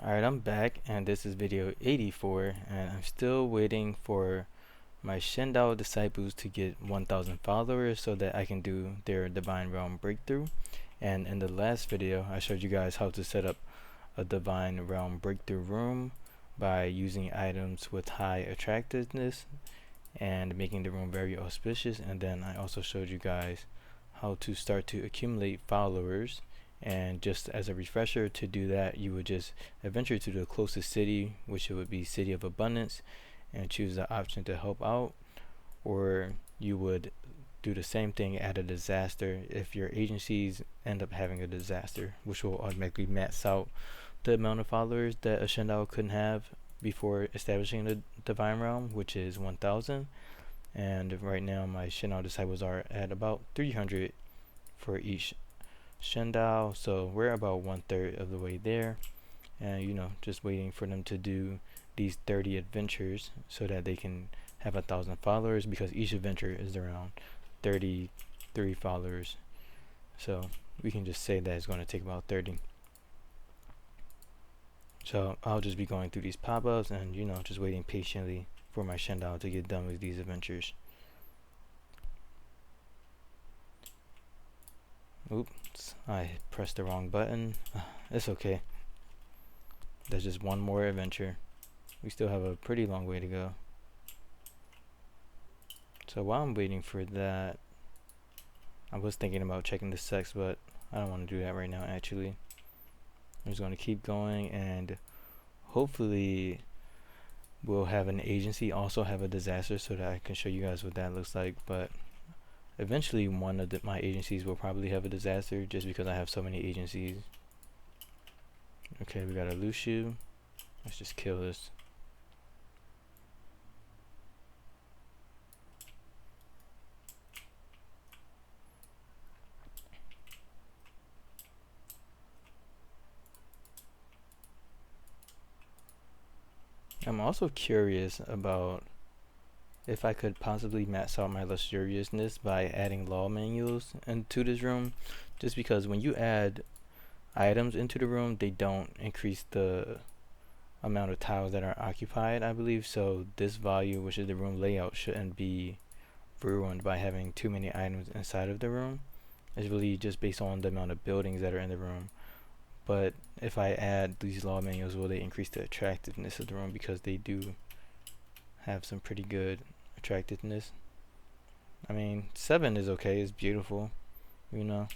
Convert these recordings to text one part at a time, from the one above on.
Alright, I'm back and this is video 84 and I'm still waiting for my Shendao disciples to get 1000 followers so that I can do their Divine Realm breakthrough. And in the last video I showed you guys how to set up a Divine Realm breakthrough room by using items with high attractiveness and making the room very auspicious, and then I also showed you guys how to start to accumulate followers. And just as a refresher, to do that you would just adventure to the closest city, which it would be City of Abundance, and choose the option to help out, or you would do the same thing at a disaster if your agencies end up having a disaster, which will automatically max out the amount of followers that a Shendao couldn't have before establishing the Divine Realm, which is 1000. And right now my Shendao disciples are at about 300 for each Shendao, so we're about 1/3 of the way there, and just waiting for them to do these 30 adventures so that they can have 1000 followers, because each adventure is around 33 followers, so we can just say that it's going to take about 30. So I'll just be going through these pop-ups and just waiting patiently for my Shendao to get done with these adventures. Oops, I pressed the wrong button. It's okay. That's just one more adventure. We still have a pretty long way to go. So while I'm waiting for that, I was thinking about checking the sex, but I don't want to do that right now actually. I'm just going to keep going, and hopefully we'll have an agency also have a disaster so that I can show you guys what that looks like. But eventually one of my agencies will probably have a disaster just because I have so many agencies. Okay, we got a Lushu. Let's just kill this. I'm also curious about if I could possibly max out my luxuriousness by adding law manuals into this room, just because when you add items into the room, they don't increase the amount of tiles that are occupied, I believe. So this value, which is the room layout, shouldn't be ruined by having too many items inside of the room. It's really just based on the amount of buildings that are in the room. But if I add these law manuals, will they increase the attractiveness of the room, because they do have some pretty good attractiveness. I mean, 7 is okay, it's beautiful, So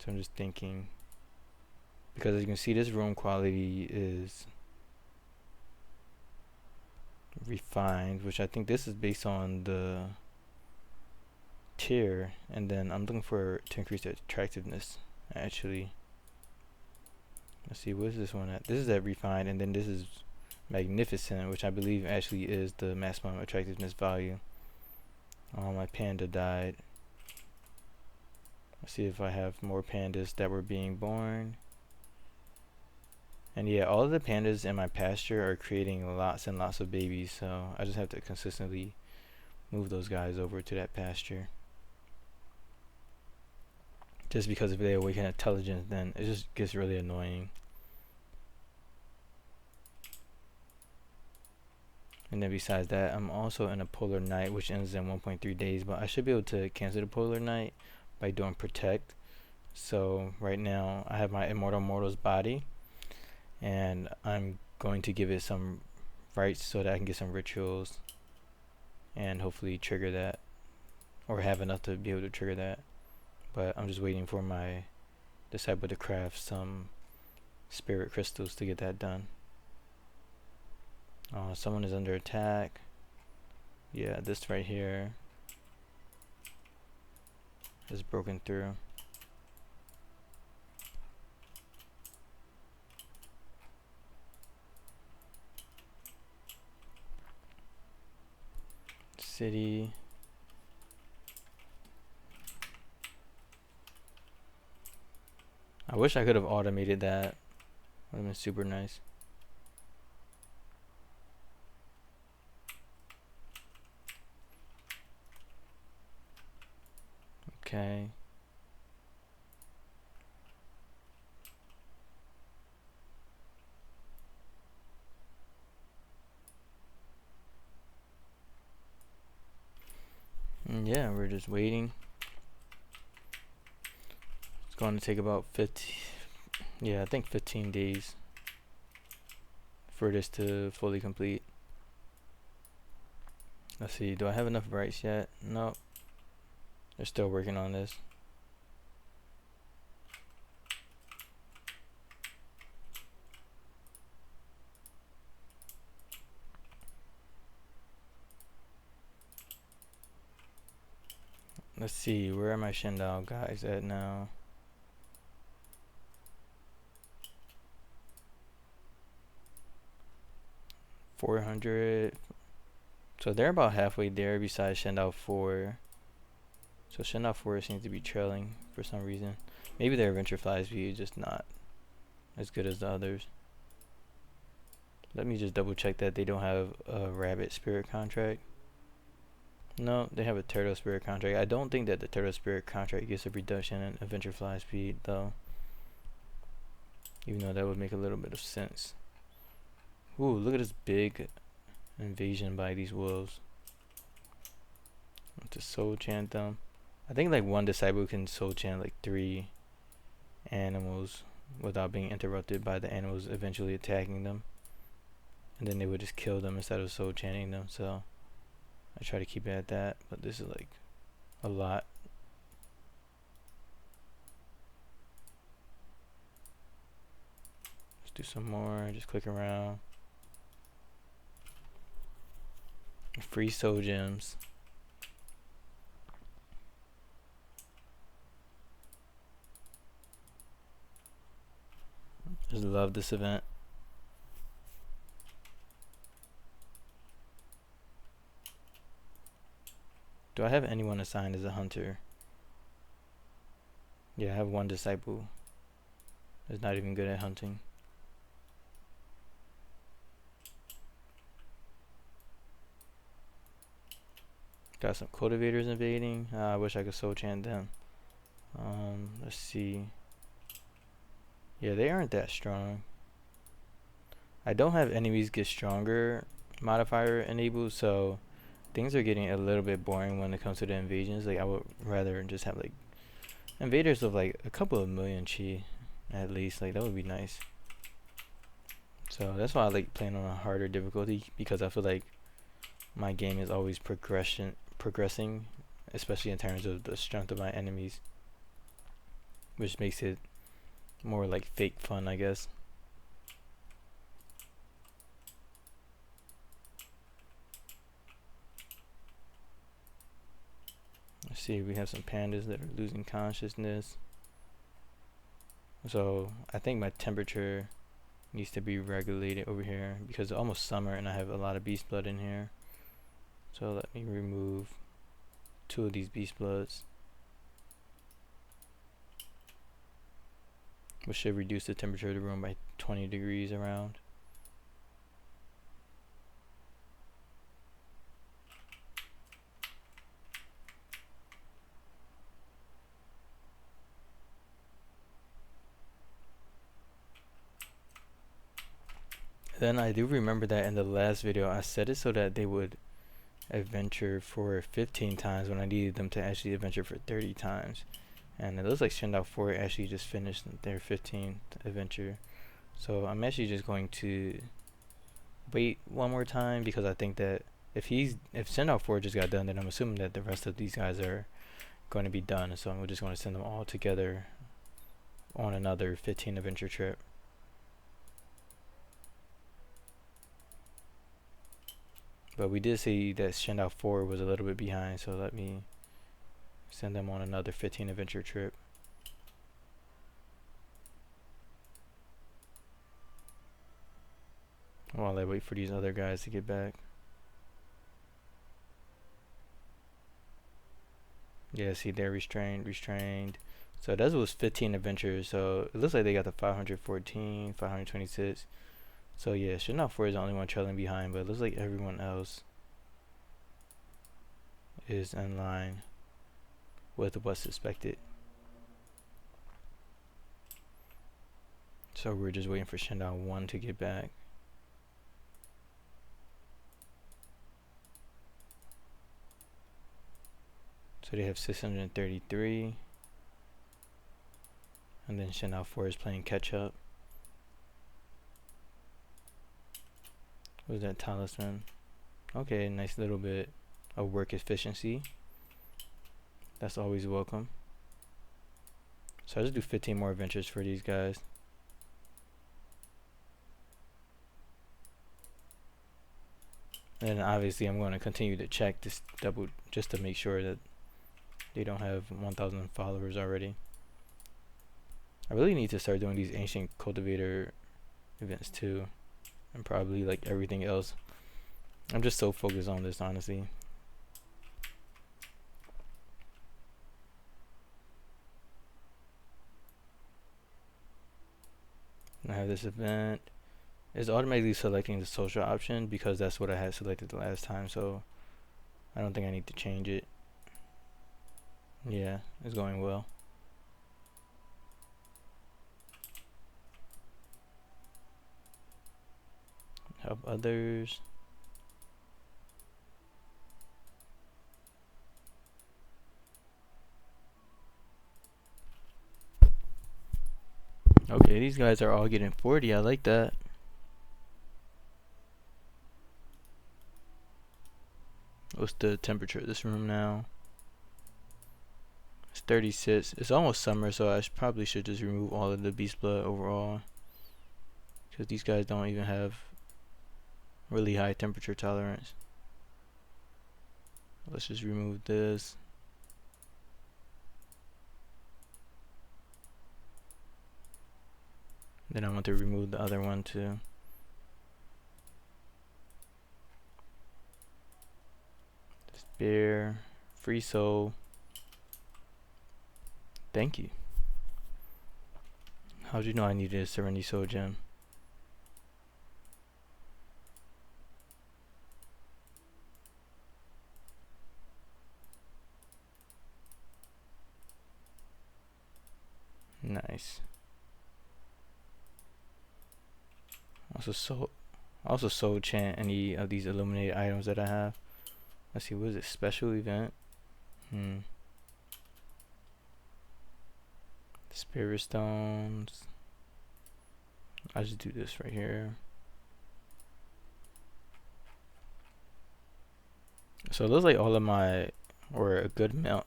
I'm just thinking, because as you can see, this room quality is refined, which I think this is based on the tier, and then I'm looking for to increase the attractiveness actually. Let's see, what is this one at? This is at refined, and then this is magnificent, which I believe actually is the maximum attractiveness value. Oh, my panda died. Let's see if I have more pandas that were being born. And yeah, all of the pandas in my pasture are creating lots and lots of babies, so I just have to consistently move those guys over to that pasture. Just because if they awaken intelligence, then it just gets really annoying. And then besides that, I'm also in a polar night, which ends in 1.3 days, but I should be able to cancel the polar night by doing protect. So right now I have my immortal mortal's body, and I'm going to give it some rights so that I can get some rituals and hopefully trigger that, or have enough to be able to trigger that. But I'm just waiting for my disciple to craft some spirit crystals to get that done. Someone is under attack. Yeah, this right here is broken through. City. I wish I could have automated that. Would have been super nice. Okay. yeah, we're just waiting. It's going to take about 15, yeah, I think 15 days for this to fully complete. Let's see, do I have enough brights yet? No, they're still working on this. Let's see, where are my Shendao guys at now? $400. So they're about halfway there besides Shendao 4. So Shendao 4 seems to be trailing for some reason. Maybe their adventure fly speed is just not as good as the others. Let me just double check that they don't have a rabbit spirit contract. No, they have a turtle spirit contract. I don't think that the turtle spirit contract gets a reduction in adventure fly speed though. Even though that would make a little bit of sense. Ooh, look at this big invasion by these wolves. To soul chant them. I think like one disciple can soul chant like 3 animals without being interrupted by the animals eventually attacking them. And then they would just kill them instead of soul chanting them. So I try to keep it at that, but this is like a lot. Let's do some more, just click around. Free soul gems. Just love this event. Do I have anyone assigned as a hunter? Yeah, I have one disciple that's not even good at hunting. Got some cultivators invading. I wish I could soul chant them. Let's see. Yeah, they aren't that strong. I don't have enemies get stronger modifier enabled, so things are getting a little bit boring when it comes to the invasions. Like I would rather just have like invaders of like a couple of million chi at least. Like that would be nice. So that's why I like playing on a harder difficulty, because I feel like my game is always progressing, especially in terms of the strength of my enemies, which makes it more like fake fun, I guess. Let's see, we have some pandas that are losing consciousness. So I think my temperature needs to be regulated over here because it's almost summer and I have a lot of beast blood in here. So let me remove 2 of these beast bloods, which should reduce the temperature of the room by 20 degrees around. Then I do remember that in the last video I set it so that they would adventure for 15 times when I needed them to actually adventure for 30 times. And it looks like Shendao 4 actually just finished their 15th adventure. So I'm actually just going to wait one more time, because I think that if Shendao 4 just got done, then I'm assuming that the rest of these guys are going to be done. So I'm just going to send them all together on another 15 adventure trip. But we did see that Shendao 4 was a little bit behind, so let me send them on another 15 adventure trip. While I wait for these other guys to get back. Yeah, see, they're restrained. So that was 15 adventures, so it looks like they got the 514, 526. So yeah, Shendao 4 is the only one trailing behind, but it looks like everyone else is in line with what's suspected. So we're just waiting for Shendao 1 to get back. So they have 633. And then Shendao 4 is playing catch up. What was that talisman? Okay, nice little bit of work efficiency. That's always welcome. So I just do 15 more adventures for these guys. And obviously I'm going to continue to check this double just to make sure that they don't have 1,000 followers already. I really need to start doing these ancient cultivator events too, and probably like everything else. I'm just so focused on this, honestly. I have this event. It's automatically selecting the social option because that's what I had selected the last time, so I don't think I need to change it. Yeah, it's going well. Help others. Okay, these guys are all getting 40. I like that. What's the temperature of this room now? It's 36. It's almost summer, so I probably should just remove all of the beast blood overall, because these guys don't even have really high temperature tolerance. Let's just remove this. Then I want to remove the other one too. Despair, free soul. Thank you. How'd you know I needed a Serenity Soul gem? Nice. Also soul chant any of these illuminated items that I have. Let's see, what is it? Special event? Spirit stones. I'll just do this right here. So it looks like all of my, or a good amount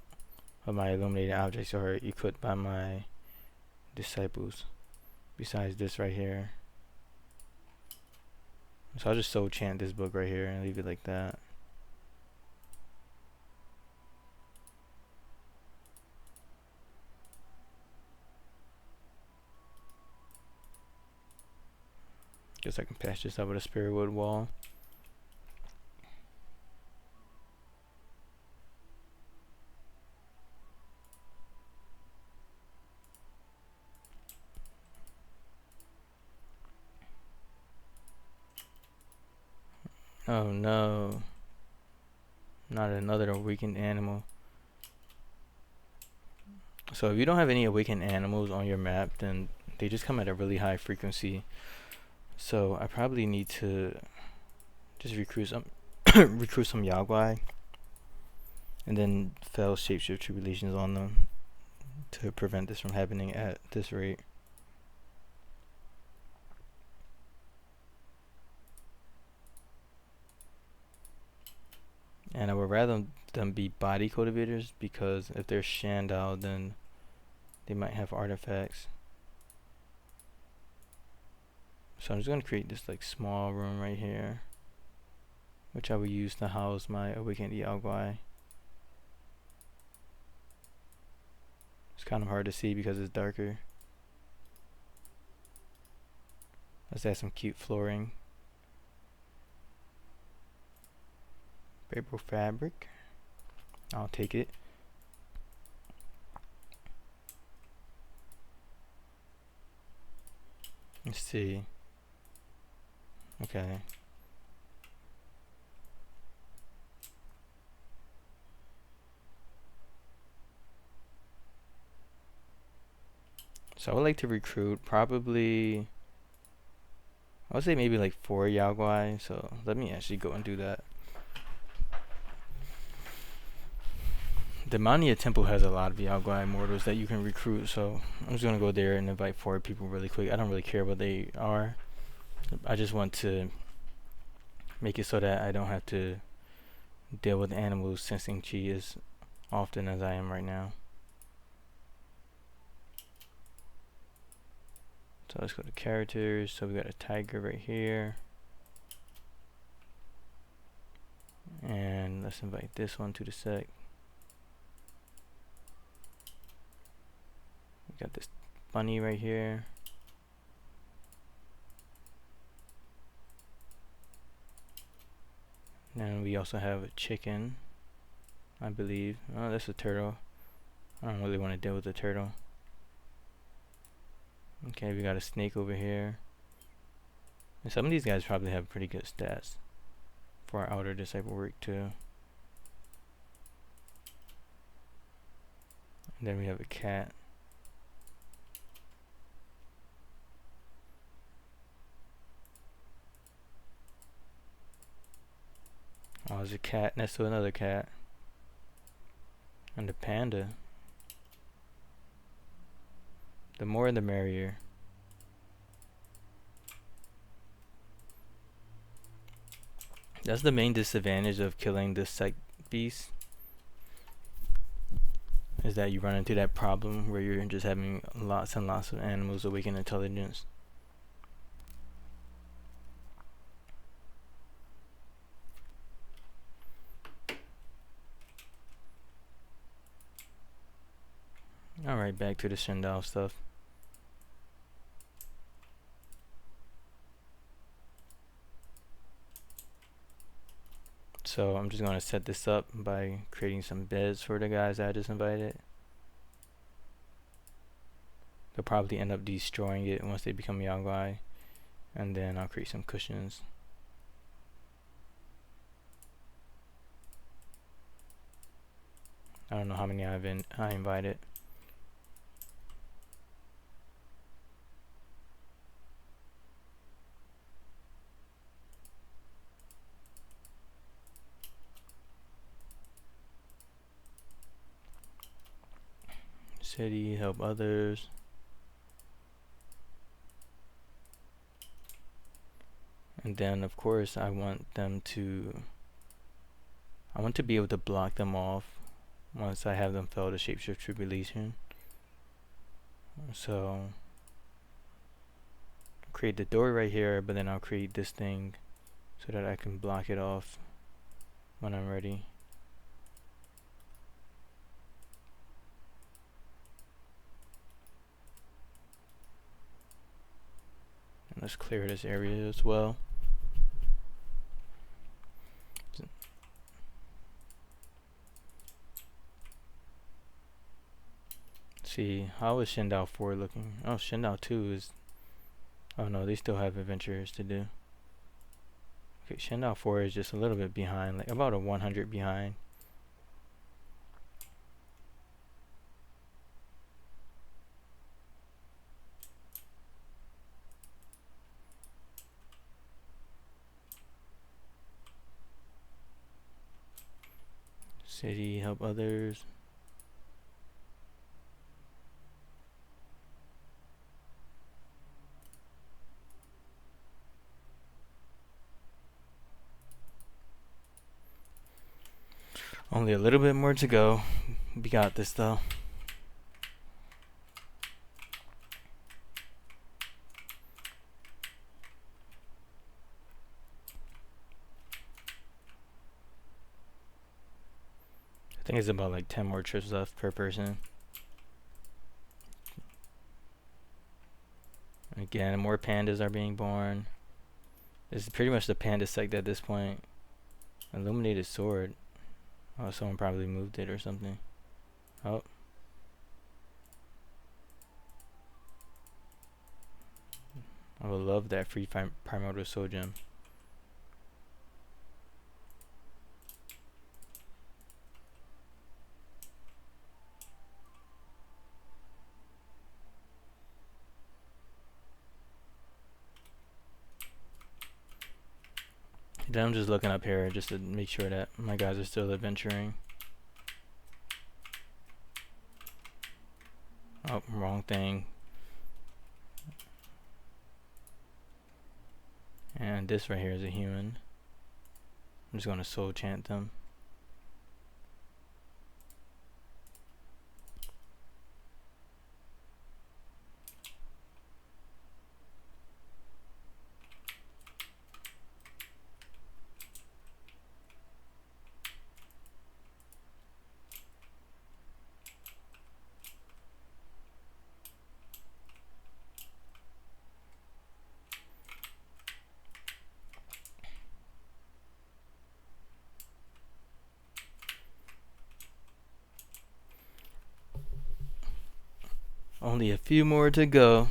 of my illuminated objects are equipped by my disciples, besides this right here. So I'll just soul chant this book right here and leave it like that. Guess I can patch this up with a spirit wood wall. Oh no, not another awakened animal. So if you don't have any awakened animals on your map, then they just come at a really high frequency. So I probably need to just recruit some recruit some Yaguai and then fail shapeshift tribulations on them to prevent this from happening at this rate. And I would rather them be body cultivators, because if they're Shendao, then they might have artifacts. So I'm just going to create this like small room right here, which I will use to house my awakened Yaguai. It's kind of hard to see because it's darker. Let's add some cute flooring. Paper fabric. I'll take it. Let's see. Okay. So I would like to recruit probably, I would say maybe like 4 Yaguai. So let me actually go and do that. The Mania Temple has a lot of Yaogwai mortals that you can recruit, so I'm just gonna go there and invite 4 people really quick. I don't really care what they are. I just want to make it so that I don't have to deal with animals sensing chi as often as I am right now. So let's go to characters. So we got a tiger right here. And let's invite this one to the sec. We got this bunny right here. And we also have a chicken, I believe. Oh, that's a turtle. I don't really want to deal with the turtle. Okay, we got a snake over here. And some of these guys probably have pretty good stats for our outer disciple work too. And then we have a cat. Oh, there's a cat next to another cat. And a panda. The more the merrier. That's the main disadvantage of killing this sect beast, is that you run into that problem where you're just having lots and lots of animals awaken intelligence. Alright, back to the Shendao stuff. So I'm just going to set this up by creating some beds for the guys I just invited. They'll probably end up destroying it once they become Yaogwai. And then I'll create some cushions. I don't know how many I invited. City, help others. And then of course I want to be able to block them off once I have them fail the shapeshift tribulation. So create the door right here, but then I'll create this thing so that I can block it off when I'm ready. And let's clear this area as well. See, how is Shendao 4 looking? Oh, Shendao 2 is... Oh no, they still have adventures to do. Okay, Shendao 4 is just a little bit behind, like about a 100 behind. City, help others. Only a little bit more to go. We got this though. I think it's about like 10 more trips left per person. Again, more pandas are being born. This is pretty much the panda sect at this point. Illuminated sword. Oh, someone probably moved it or something. Oh. I would love that free primordial soul gem. Then I'm just looking up here just to make sure that my guys are still adventuring. Oh, wrong thing. And this right here is a human. I'm just gonna soul chant them. Only a few more to go.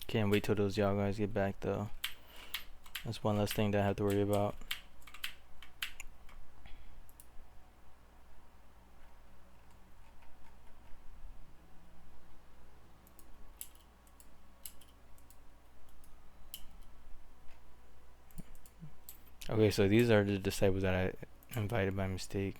Can't wait till those y'all guys get back though. That's one less thing that I have to worry about. Okay, so these are the disciples that I invited by mistake.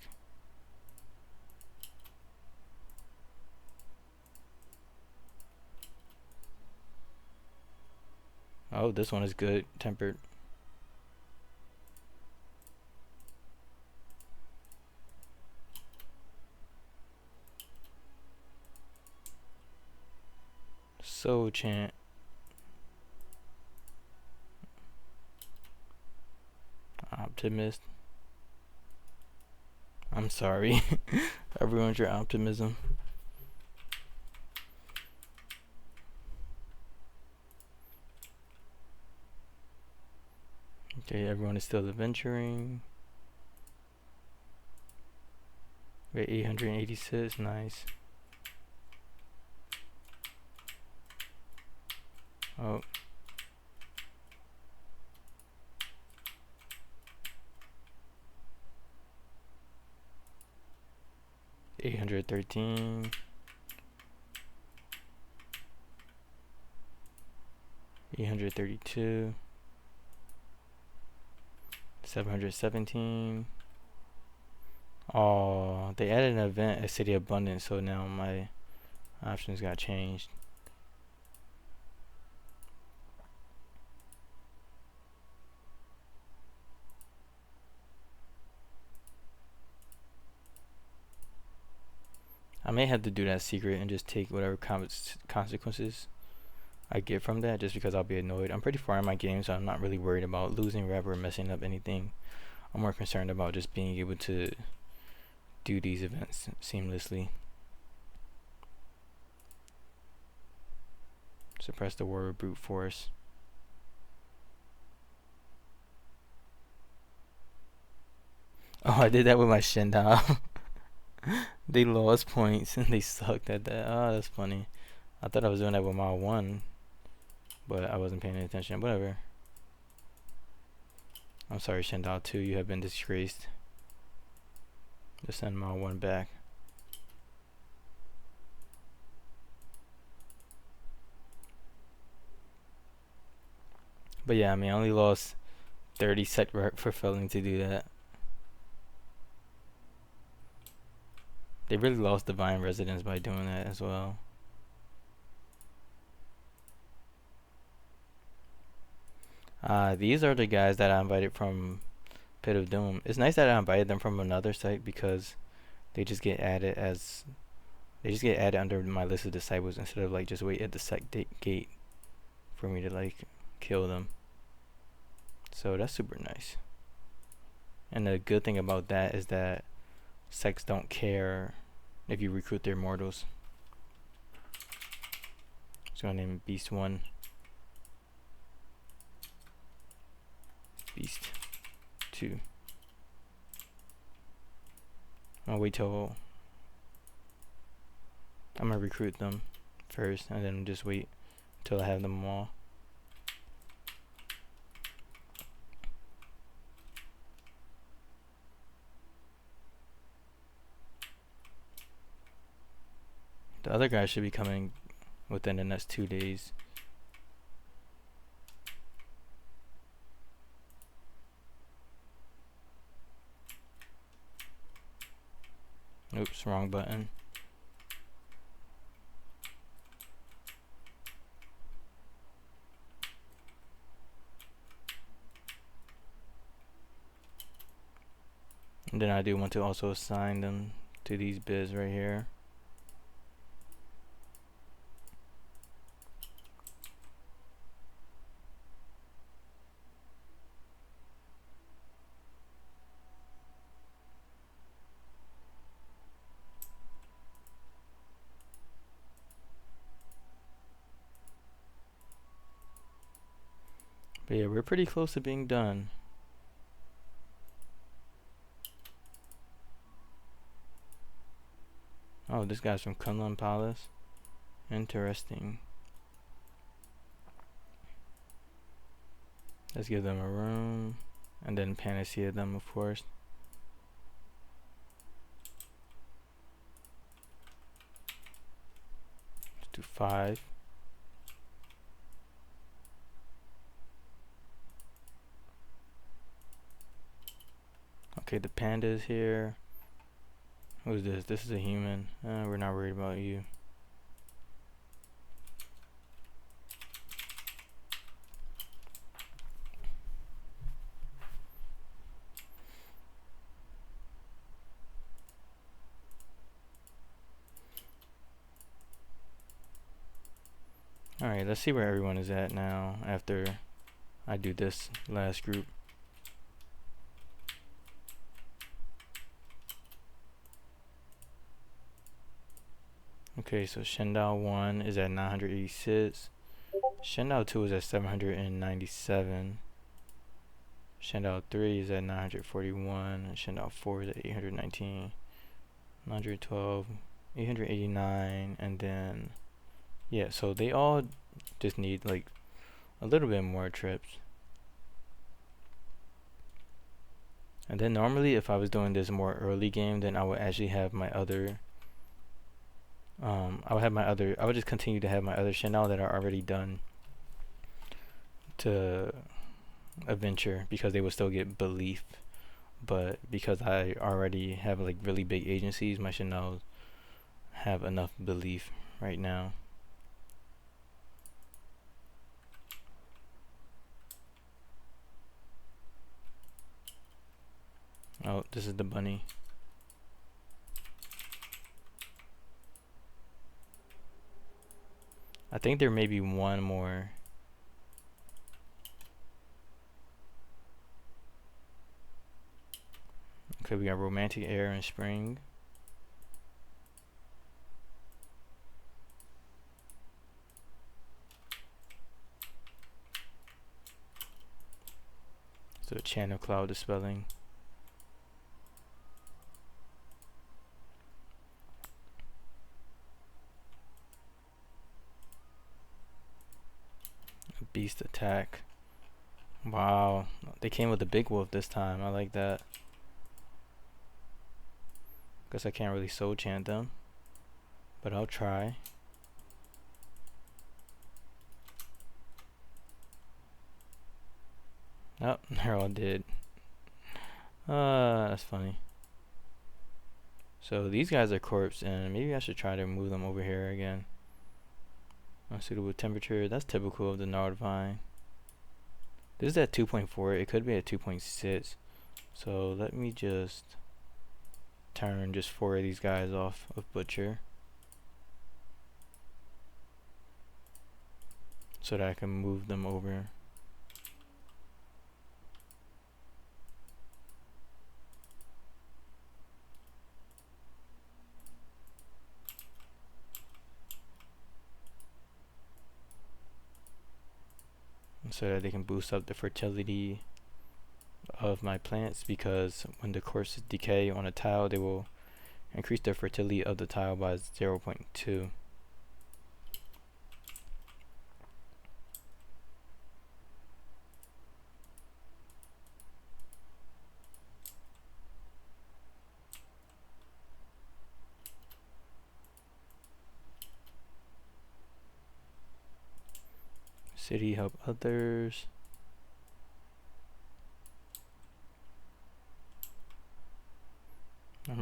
Oh, this one is good tempered. So chant. Optimist. I'm sorry. I ruined your optimism. Okay, everyone is still adventuring. We're at 886, nice. Oh. $813. 832. 717. Oh, they added an event at City Abundance, so now my options got changed. I may have to do that secret and just take whatever consequences I get from that, just because I'll be annoyed. I'm pretty far in my game, so I'm not really worried about losing rep or messing up anything. I'm more concerned about just being able to do these events seamlessly. Suppress the war with brute force. Oh, I did that with my Shendao. They lost points and they sucked at that. Oh, that's funny. I thought I was doing that with my 1, but I wasn't paying any attention. Whatever. I'm sorry, Shendao 2. You have been disgraced. Just send my 1 back. But yeah, I mean, I only lost 30 set rep for failing to do that. They really lost divine residence by doing that as well. These are the guys that I invited from Pit of Doom. It's nice that I invited them from another site because they just get added under my list of disciples instead of like just wait at the sect gate for me to like kill them. So that's super nice. And the good thing about that is that sects don't care if you recruit their mortals. So I'm gonna name Beast 1. Beast 2. I'll wait till I'm gonna recruit them first and then just wait until I have them all. The other guy should be coming within the next 2 days. Oops, wrong button. And then I do want to also assign them to these bits right here. But yeah, we're pretty close to being done. Oh, this guy's from Kunlun Palace. Interesting. Let's give them a room. And then panacea them, of course. Let's do 5. Okay, the panda is here. Who's this? This is a human. We're not worried about you. Alright, let's see where everyone is at now after I do this last group. Okay, so Shendao 1 is at 986. Shendao 2 is at 797. Shendao 3 is at 941. And Shendao 4 is at 819. 912, 889, and then yeah, so they all just need like a little bit more trips. And then normally if I was doing this more early game, then I would actually have my other I would just continue to have my other Shendao that are already done to adventure, because they would still get belief. But because I already have like really big agencies, my Shendaos have enough belief right now. Oh, this is the bunny. I think there may be one more. Okay, we got romantic air in spring. So channel cloud dispelling. Beast attack. Wow, they came with the big wolf this time. I like that. Guess I can't really soul chant them, but I'll try. Oh, they're all dead. That's funny. So these guys are corpse, and maybe I should try to move them over here again. Unsuitable temperature. That's typical of the gnarled vine. This is at 2.4. It could be at 2.6. So let me just turn just 4 of these guys off of butcher, so that I can move them over. So that they can boost up the fertility of my plants, because when the courses decay on a tile, they will increase the fertility of the tile by 0.2. City help others.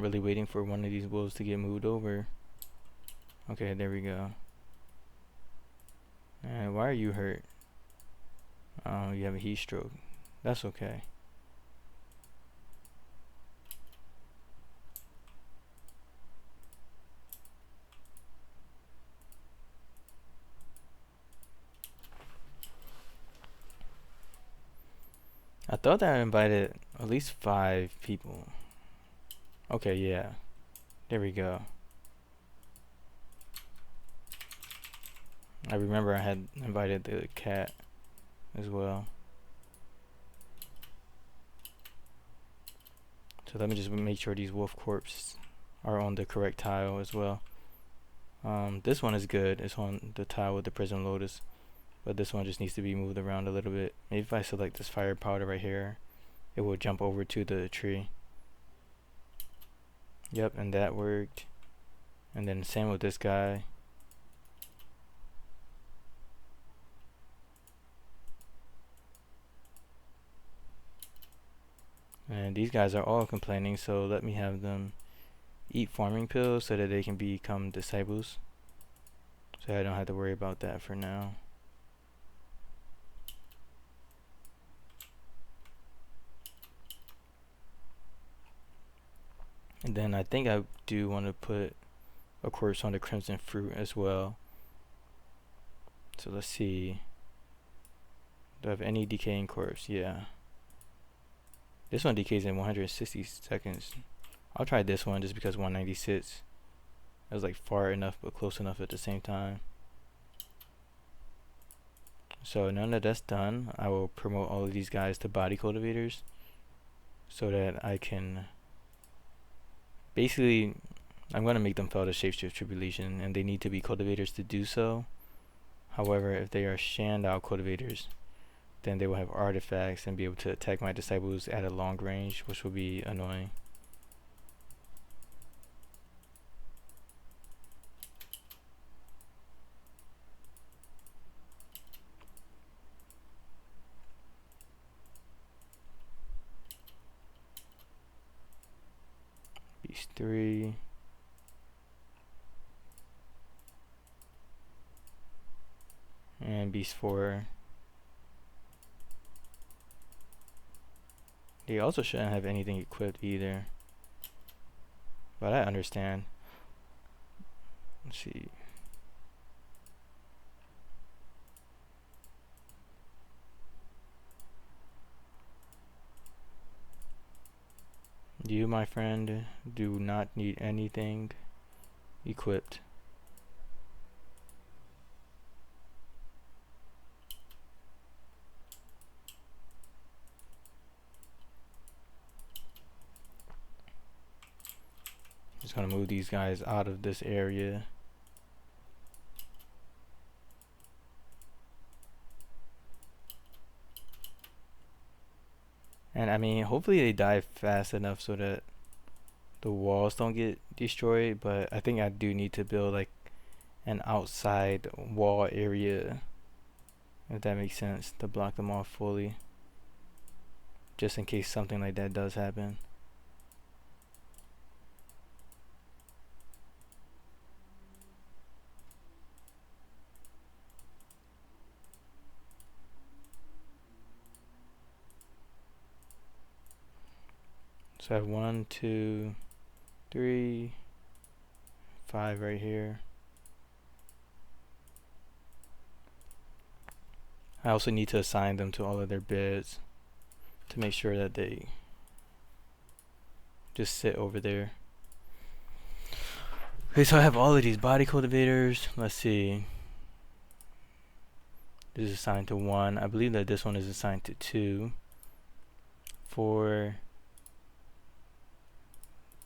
really waiting for one of these wolves to get moved over. Okay, there we go. And why are you hurt? Oh, you have a heat stroke. That's okay. I thought that I invited at least 5 people. Okay, yeah. There we go. I remember I had invited the cat as well. So let me just make sure these wolf corpses are on the correct tile as well. This one is good. It's on the tile with the prism lotus. But this one just needs to be moved around a little bit. Maybe if I select this fire powder right here, it will jump over to the tree. Yep, and that worked. And then same with this guy. And these guys are all complaining, so let me have them eat farming pills so that they can become disciples. So I don't have to worry about that for now. And then I think I do want to put a corpse on the crimson fruit as well. So let's see. Do I have any decaying corpse? Yeah. This one decays in 160 seconds. I'll try this one just because 196. It was like far enough but close enough at the same time. So now that that's done, I will promote all of these guys to body cultivators so that I can basically, I'm going to make them fail the shapeshift tribulation, and they need to be cultivators to do so. However, if they are Shendao cultivators, then they will have artifacts and be able to attack my disciples at a long range, which will be annoying. Beast 3. And Beast 4. They also shouldn't have anything equipped either. But I understand. Let's see. You, my friend, do not need anything equipped. Just gonna move these guys out of this area. And I mean, hopefully they die fast enough so that the walls don't get destroyed, but I think I do need to build like an outside wall area, if that makes sense, to block them off fully, just in case something like that does happen. So I have 1, 2, 3, 5 right here. I also need to assign them to all of their beds to make sure that they just sit over there. Okay, so I have all of these body cultivators. Let's see. This is assigned to 1. I believe that this one is assigned to 2, 4,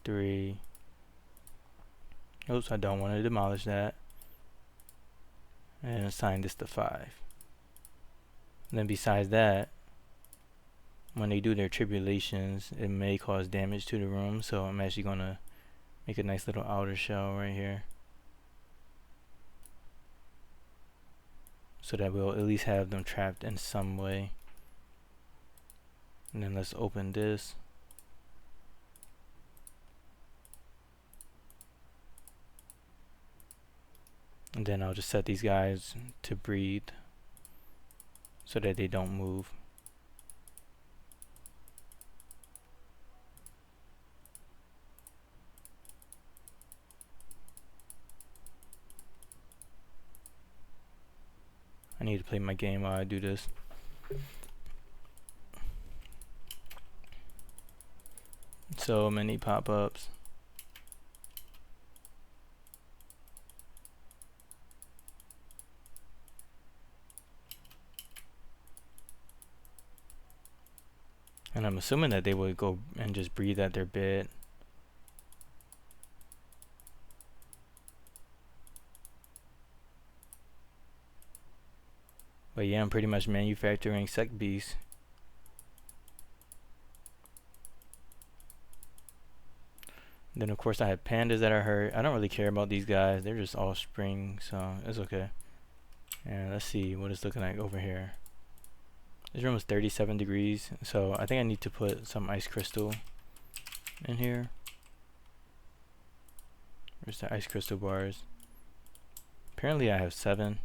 3. Oops, I don't want to demolish that. And assign this to 5. And then besides that, when they do their tribulations, it may cause damage to the room, so I'm actually going to make a nice little outer shell right here, so that we'll at least have them trapped in some way. And then let's open this. And then I'll just set these guys to breathe so that they don't move. I need to play my game while I do this. So many pop-ups. And I'm assuming that they would go and just breathe at their bed. But yeah, I'm pretty much manufacturing sect beasts. Then of course I have pandas that are hurt. I don't really care about these guys. They're just offspring, so it's okay. And let's see what it's looking like over here. This room is 37 degrees, so I think I need to put some ice crystal in here. Where's the ice crystal bars? Apparently I have 7.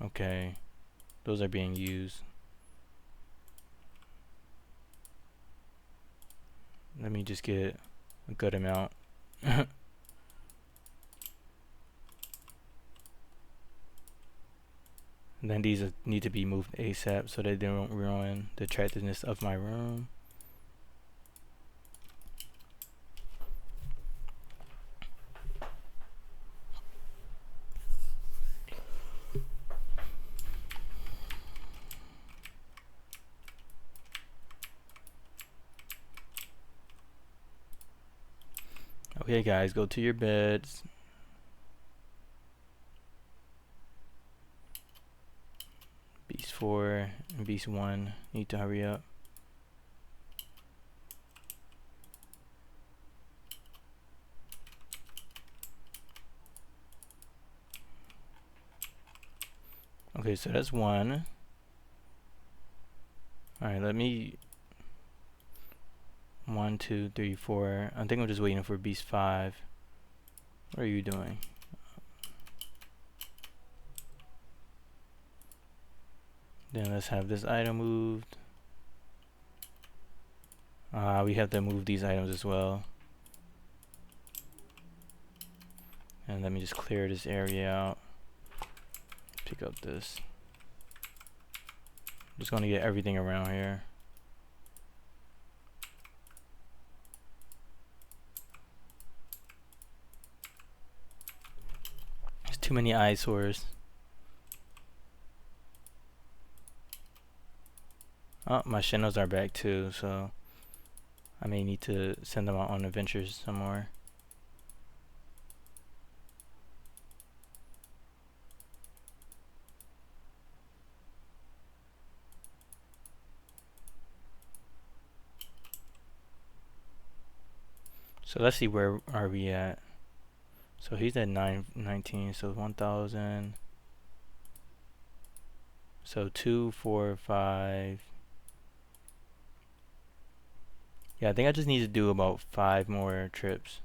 Okay, those are being used. Let me just get a good amount. And then these need to be moved ASAP so that they don't ruin the attractiveness of my room. Okay guys, go to your beds. Beast 4 and Beast 1 need to hurry up. Okay, so that's 1. Alright, let me 1, 2, 3, 4. I think I'm just waiting for Beast 5. What are you doing? Then let's have this item moved. We have to move these items as well. And let me just clear this area out. Pick up this. I'm just gonna get everything around here. There's too many eyesores. Oh, my Shendaos are back too, so I may need to send them out on adventures some more. So let's see, where are we at? So he's at 919, so 1000. So 2, 4, 5. Yeah, I think I just need to do about 5 more trips.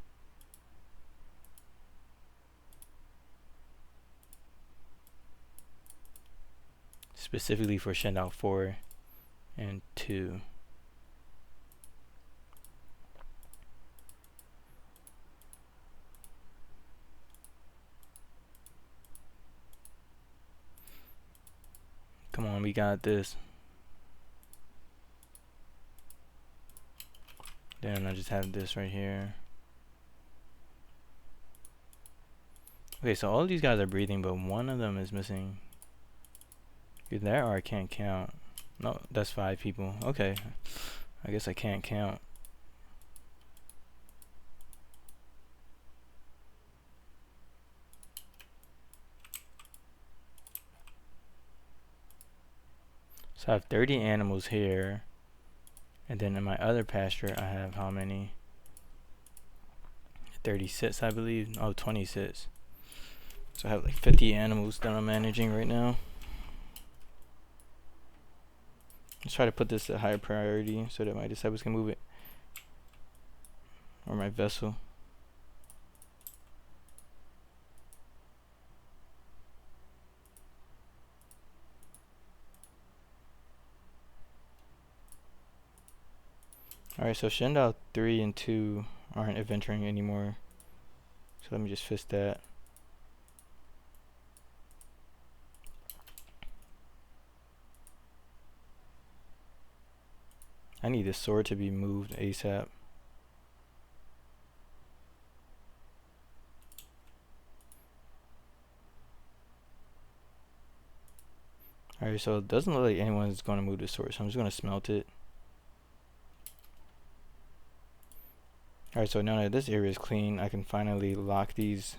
Specifically for Shendao 4 and 2. Come on, we got this. Then I just have this right here. Okay, so all of these guys are breathing, but one of them is missing. Either that or I can't count. No, that's 5 people. Okay, I guess I can't count. So I have 30 animals here. And then in my other pasture, I have how many? 36, I believe. Oh, 26. So I have like 50 animals that I'm managing right now. Let's try to put this at higher priority so that my disciples can move it. Or my vessel. Alright, so Shendao 3 and 2 aren't adventuring anymore. So let me just fix that. I need this sword to be moved ASAP. Alright, so it doesn't look like anyone's going to move the sword, so I'm just going to smelt it. Alright, so now that this area is clean, I can finally lock these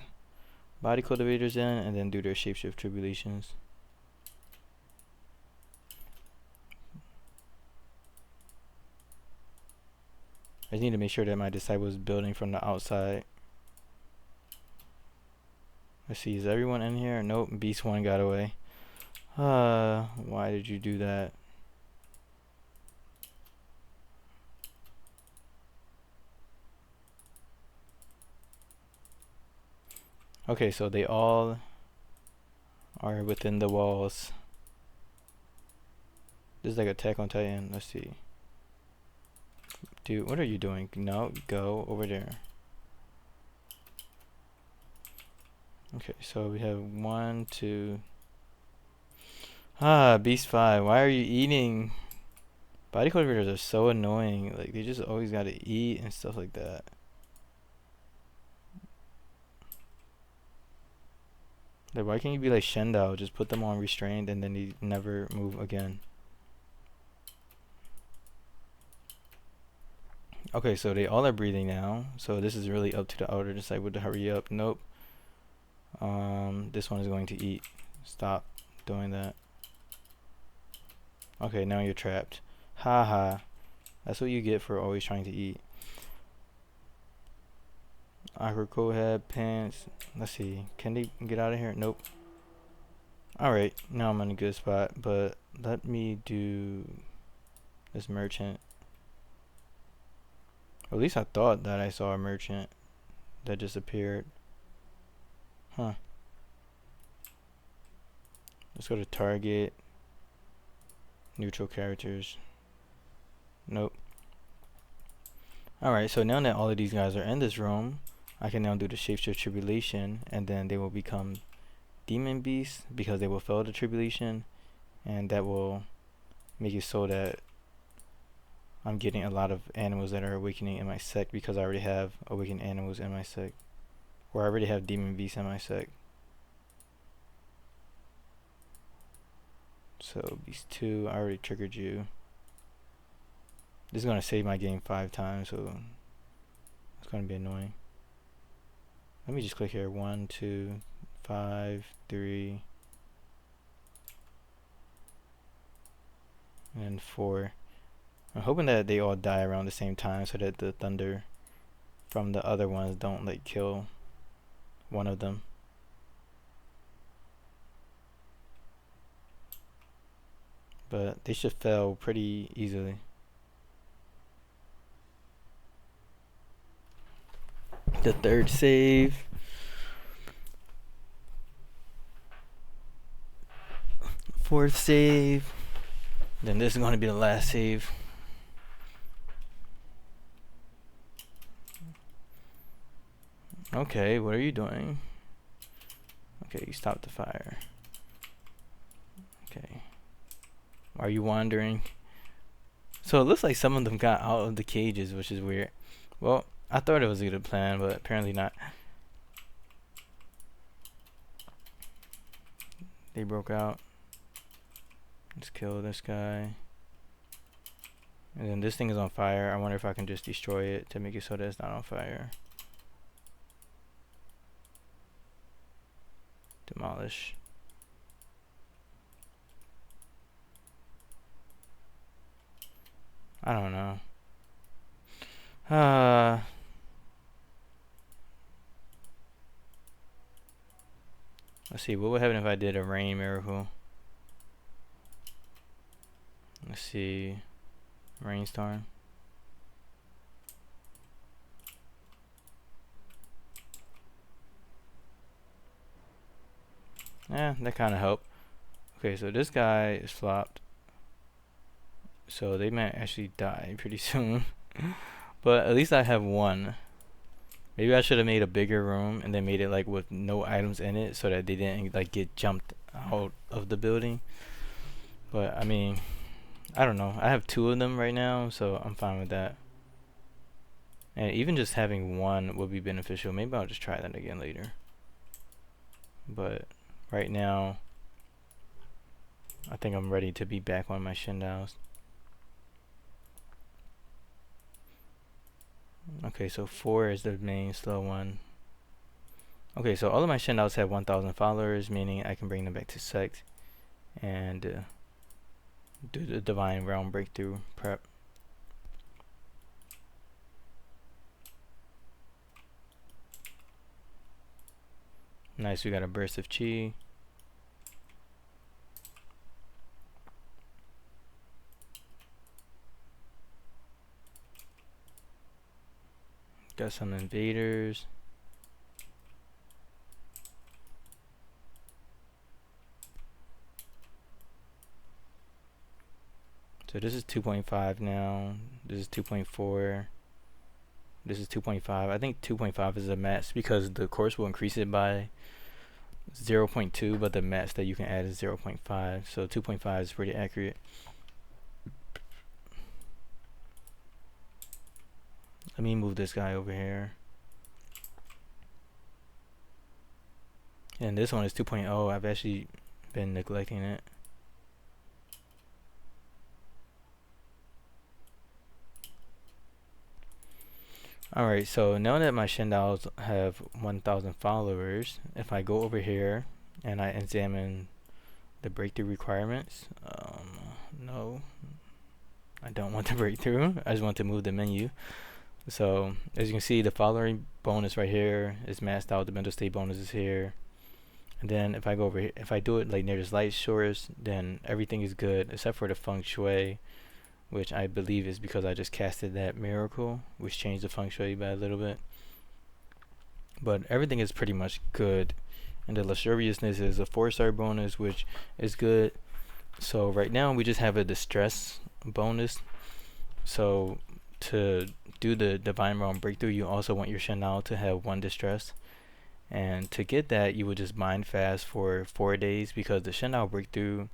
body cultivators in and then do their shapeshift tribulations. I just need to make sure that my disciple is building from the outside. Let's see, is everyone in here? Nope, Beast 1 got away. Why did you do that? Okay, so they all are within the walls. This is like Attack on Titan. Let's see. Dude, what are you doing? No, go over there. Okay, so we have 1, 2. Beast 5. Why are you eating? Body cultivators are so annoying. Like, they just always gotta eat and stuff like that. Like, why can't you be like Shendao? Just put them on restrained and then they never move again. Okay, so they all are breathing now. So this is really up to the outer disciple to hurry up. Nope. This one is going to eat. Stop doing that. Okay, now you're trapped. Haha. That's what you get for always trying to eat. Awkward coat head, pants. Let's see. Can they get out of here? Nope. Alright, now I'm in a good spot, but let me do this merchant. At least I thought that I saw a merchant that just appeared. Huh. Let's go to target. Neutral characters. Nope. Alright, so now that all of these guys are in this room, I can now do the shapeshift tribulation, and then they will become demon beasts because they will fail the tribulation, and that will make it so that I'm getting a lot of animals that are awakening in my sect because I already have awakened animals in my sect, or I already have demon beasts in my sect. So beast 2, I already triggered you. This is gonna save my game 5 times, so it's gonna be annoying. Let me just click here. 1, 2, 5, 3, and 4. I'm hoping that they all die around the same time so that the thunder from the other ones don't like kill one of them. But they should fail pretty easily. The third save. Fourth save. Then this is going to be the last save. Okay, what are you doing? Okay, you stopped the fire. Okay. Are you wandering? So it looks like some of them got out of the cages, which is weird. Well, I thought it was a good plan, but apparently not. They broke out. Let's kill this guy. And then this thing is on fire. I wonder if I can just destroy it to make it so that it's not on fire. Demolish. I don't know. Let's see, what would happen if I did a rain miracle? Let's see. Rainstorm. Yeah, that kind of helped. Okay, so this guy is flopped. So they might actually die pretty soon. But at least I have one. Maybe I should have made a bigger room and then made it like with no items in it so that they didn't like get jumped out of the building. But I mean, I don't know. I have two of them right now, so I'm fine with that. And even just having one would be beneficial. Maybe I'll just try that again later. But right now, I think I'm ready to be back on my Shendaos. Okay, so 4 is the main slow one. Okay, so all of my Shendaos have 1,000 followers, meaning I can bring them back to sect and do the Divine Realm Breakthrough prep. Nice, we got a burst of chi. Got some invaders. So this is 2.5 now. This is 2.4. This is 2.5. I think 2.5 is a max because the course will increase it by 0.2, but the max that you can add is 0.5. So 2.5 is pretty accurate. Let me move this guy over here. And this one is 2.0. I've actually been neglecting it. Alright, so now that my Shendaos have 1,000 followers, if I go over here and I examine the breakthrough requirements, no, I don't want the breakthrough. I just want to move the menu. So as you can see, the following bonus right here is maxed out. The mental state bonus is here. And then if I go over here, if I do it like near this light source, then everything is good except for the feng shui, which I believe is because I just casted that miracle, which changed the feng shui by a little bit. But everything is pretty much good. And the luxuriousness is a 4-star bonus, which is good. So right now we just have a distress bonus. So to do the Divine Realm Breakthrough, you also want your Shendao to have 1 distress. And to get that, you would just mind fast for 4 days, because the Shendao Breakthrough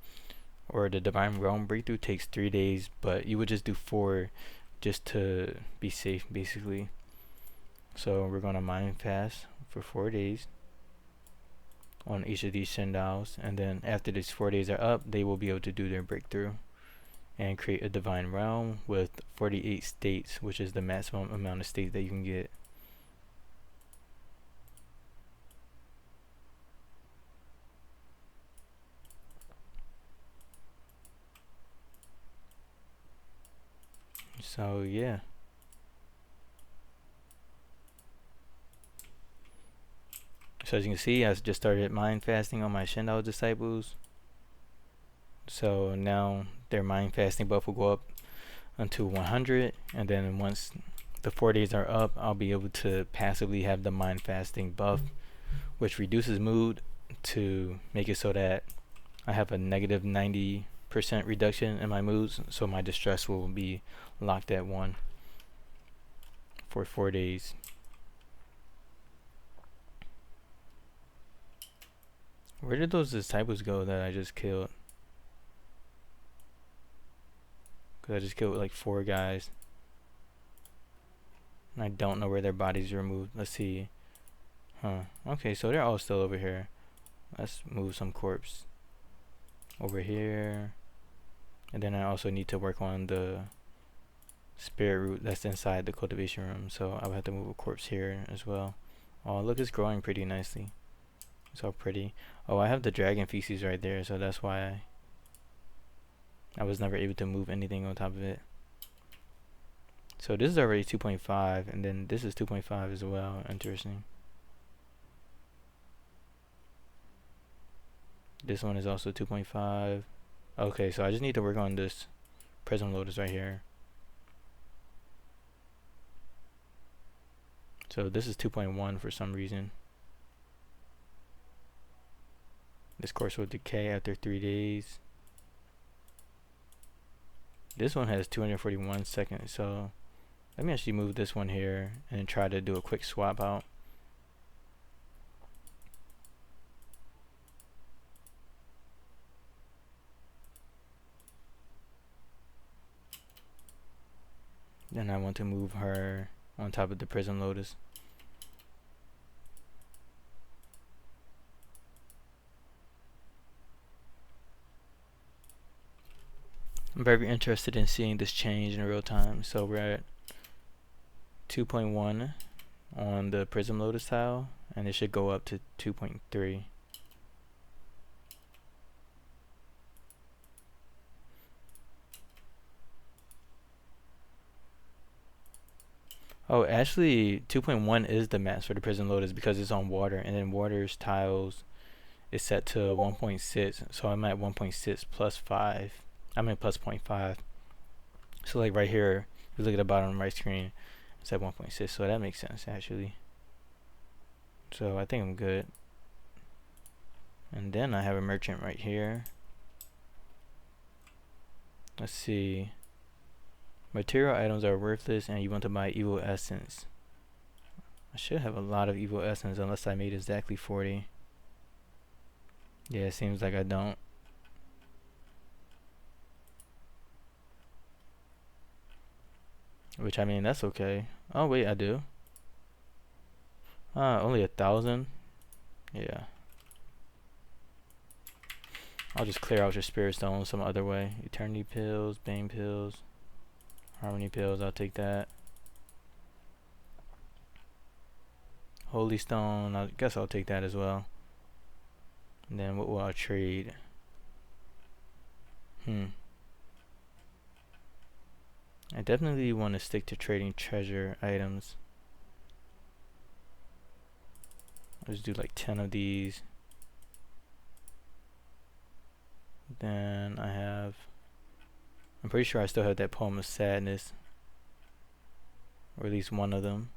or the Divine Realm Breakthrough takes 3 days, but you would just do 4 just to be safe, basically. So we're going to mind fast for 4 days on each of these Shendaos, and then after these 4 days are up, they will be able to do their breakthrough and create a Divine Realm with 48 states, which is the maximum amount of states that you can get. So yeah. So as you can see, I just started mind fasting on my Shendao disciples. So now their mind fasting buff will go up until 100, and then once the 4 days are up, I'll be able to passively have the mind fasting buff, which reduces mood to make it so that I have a negative 90% reduction in my moods, so my distress will be locked at 1 for 4 days. Where did those disciples go that I just killed? Because I just killed like 4 guys. And I don't know where their bodies are removed. Let's see. Okay, so they're all still over here. Let's move some corpse over here. And then I also need to work on the spirit root that's inside the cultivation room. So I would have to move a corpse here as well. Oh, look, it's growing pretty nicely. It's all pretty. Oh, I have the dragon feces right there, so that's why I was never able to move anything on top of it. So this is already 2.5, and then this is 2.5 as well. Interesting. This one is also 2.5. Okay, so I just need to work on this prism lotus right here. So this is 2.1 for some reason. This course will decay after 3 days. This one has 241 seconds, so Let me actually move this one here and try to do a quick swap out. Then I want to move her on top of the prism lotus. I'm very interested in seeing this change in real time. So we're at 2.1 on the prism lotus tile, and it should go up to 2.3. Oh, actually 2.1 is the max for the prism lotus because it's on water, and then water's tiles is set to 1.6, so I'm at 1.6 plus 5. I'm at plus 0.5. So like right here, if you look at the bottom right screen, it's at 1.6, so that makes sense actually. So I think I'm good. And then I have a merchant right here. Let's see. Material items are worthless and you want to buy evil essence. I should have a lot of evil essence unless I made exactly 40. Yeah, it seems like I don't. Which, I mean, that's okay. Oh wait, I do. Only 1,000. Yeah. I'll just clear out your spirit stone some other way. Eternity pills, Bane pills, Harmony pills, I'll take that. Holy stone, I guess I'll take that as well. And then what will I trade? I definitely want to stick to trading treasure items. I'll just do like 10 of these. Then I have, I'm pretty sure I still have that poem of sadness, or at least one of them.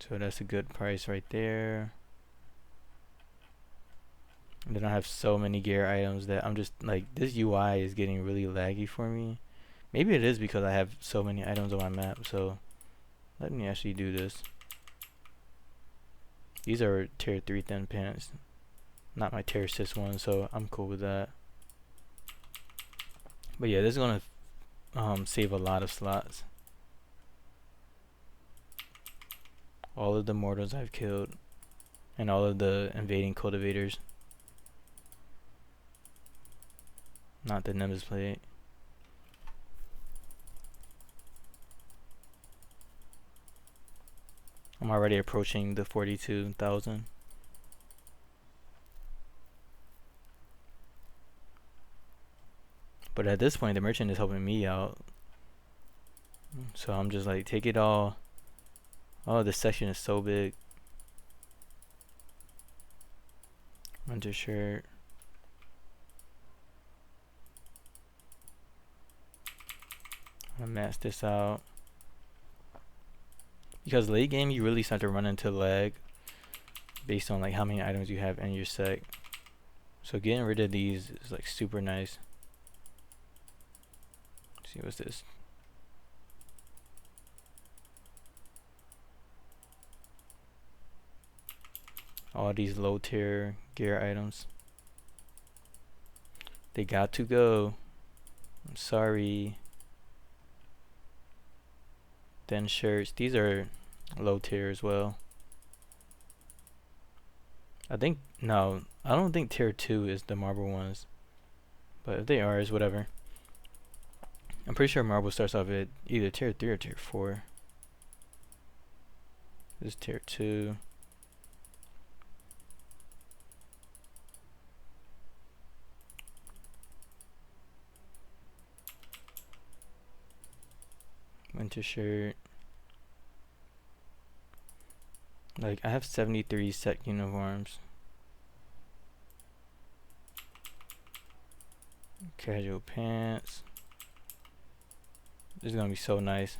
So that's a good price right there. And then I have so many gear items that I'm just like, this UI is getting really laggy for me. Maybe it is because I have so many items on my map, so let me actually do this. These are tier 3 thin pants, not my tier 6 ones, so I'm cool with that. But yeah, this is gonna save a lot of slots. All of the mortals I've killed, and all of the invading cultivators. Not the Nimbus plate. I'm already approaching the 42,000. But at this point, the merchant is helping me out. So I'm just like, take it all. Oh, this section is so big. Winter shirt. I'm gonna max this out. Because late game, you really start to run into lag based on like how many items you have in your set. So getting rid of these is like super nice. Let's see, what's this? All these low tier gear items. They got to go. I'm sorry. Thin shirts. These are low tier as well. I think, no, I don't think tier 2 is the marble ones. But if they are, it's whatever. I'm pretty sure marble starts off at either tier 3 or tier 4. This is tier 2. Winter shirt. Like, I have 73 set uniforms. Casual pants. This is gonna be so nice.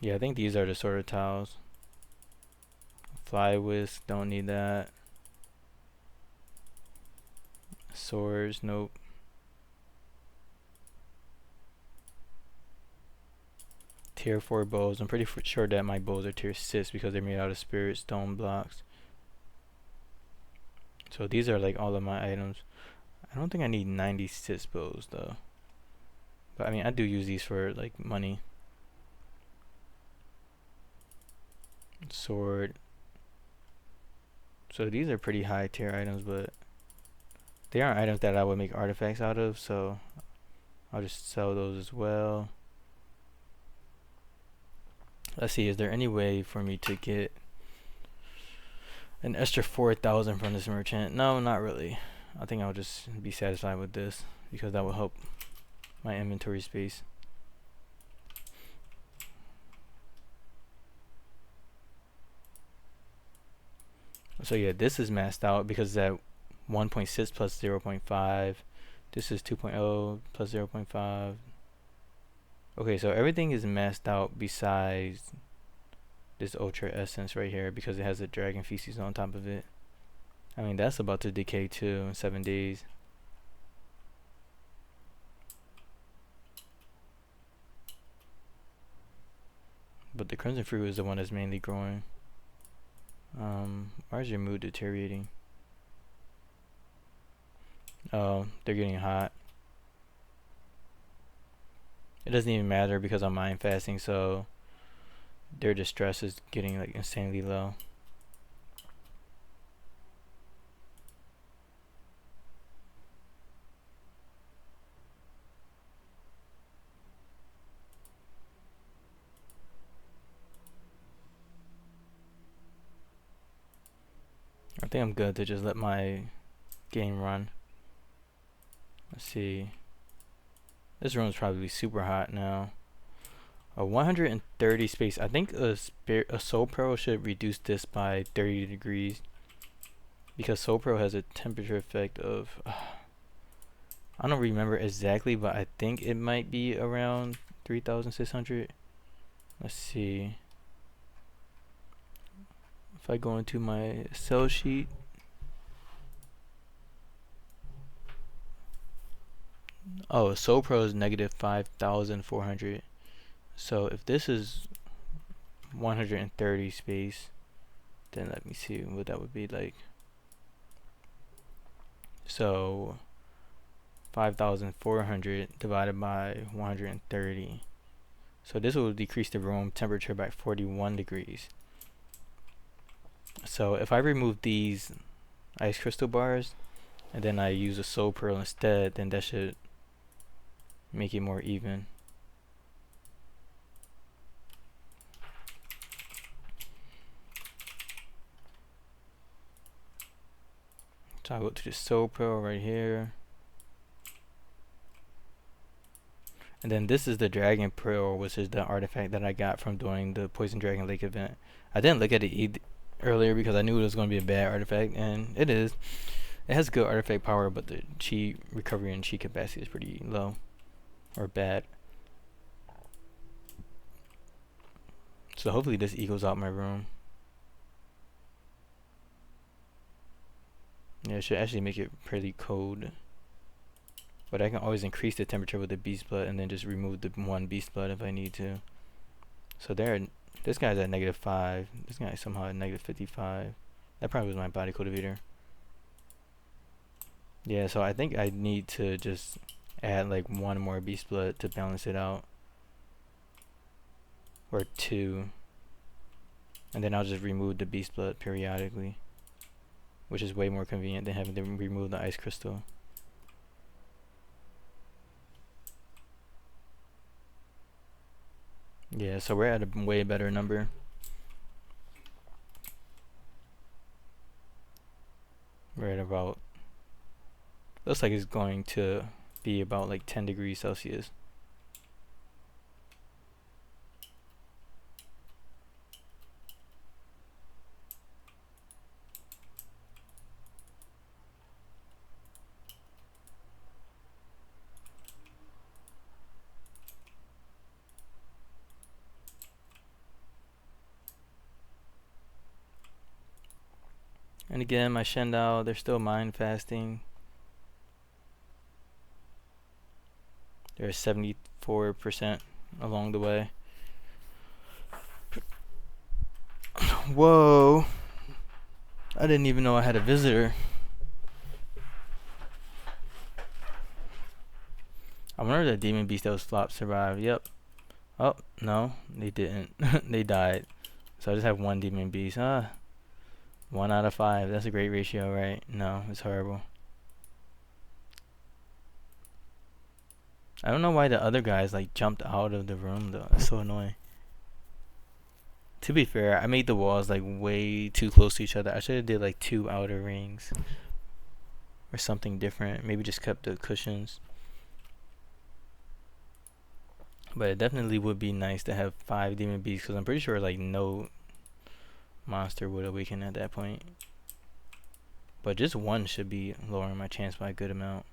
Yeah, I think these are the sort of towels. Fly whisk, don't need that. swords, nope. Tier 4 bows. I'm pretty sure that my bows are tier 6 because they're made out of spirit stone blocks. So these are like all of my items. I don't think I need 96 bows though. But I mean, I do use these for like money. Sword. So these are pretty high tier items, but they aren't items that I would make artifacts out of, so I'll just sell those as well. Let's see, is there any way for me to get an extra 4,000 from this merchant? No, not really. I think I'll just be satisfied with this because that will help my inventory space. So yeah, this is maxed out because that 1.6 plus 0.5. This is 2.0 plus 0.5. Okay, so everything is maxed out besides this ultra essence right here because it has a dragon feces on top of it. I mean, that's about to decay too in 7 days. But the crimson fruit is the one that's mainly growing. Why is your mood deteriorating? Oh, they're getting hot. It doesn't even matter because I'm mind fasting, so their distress is getting like insanely low. I think I'm good to just let my game run. Let's see. This room is probably super hot now. A 130 space. I think a soul pearl should reduce this by 30 degrees because soul pearl has a temperature effect of I don't remember exactly, but I think it might be around 3,600. Let's see. If I go into my sell sheet, oh, soul pearl is negative 5,400. So if this is 130 space, then let me see what that would be like. So 5,400 divided by 130. So this will decrease the room temperature by 41 degrees. So if I remove these ice crystal bars and then I use a soul pearl instead, then that should make it more even. So I go to the soul pearl right here. And then this is the dragon pearl, which is the artifact that I got from doing the Poison Dragon Lake event. I didn't look at it earlier because I knew it was going to be a bad artifact, and it is. It has good artifact power, but the chi recovery and chi capacity is pretty low or bad. So hopefully this equals out my room. Yeah, it should actually make it pretty cold. But I can always increase the temperature with the beast blood and then just remove the one beast blood if I need to. So this guy's at -5. This guy is somehow at -55. That probably was my body cultivator. Yeah, so I think I need to just add like one more beast blood to balance it out. Or 2. And then I'll just remove the beast blood periodically, which is way more convenient than having to remove the ice crystal. Yeah, so we're at a way better number. We're at about, looks like it's going to be about like 10 degrees Celsius. And again, my Shendao, they're still mind fasting. There's 74% along the way. Whoa! I didn't even know I had a visitor. I wonder if the demon beast that was flopped survived. Yep. Oh, no, they didn't. They died. So I just have one demon beast. 1 out of 5. That's a great ratio, right? No, it's horrible. I don't know why the other guys like jumped out of the room though. That's so annoying. To be fair, I made the walls like way too close to each other. I should have did like 2 outer rings or something different. Maybe just kept the cushions. But it definitely would be nice to have 5 demon beasts because I'm pretty sure like no monster would awaken at that point. But just 1 should be lowering my chance by a good amount.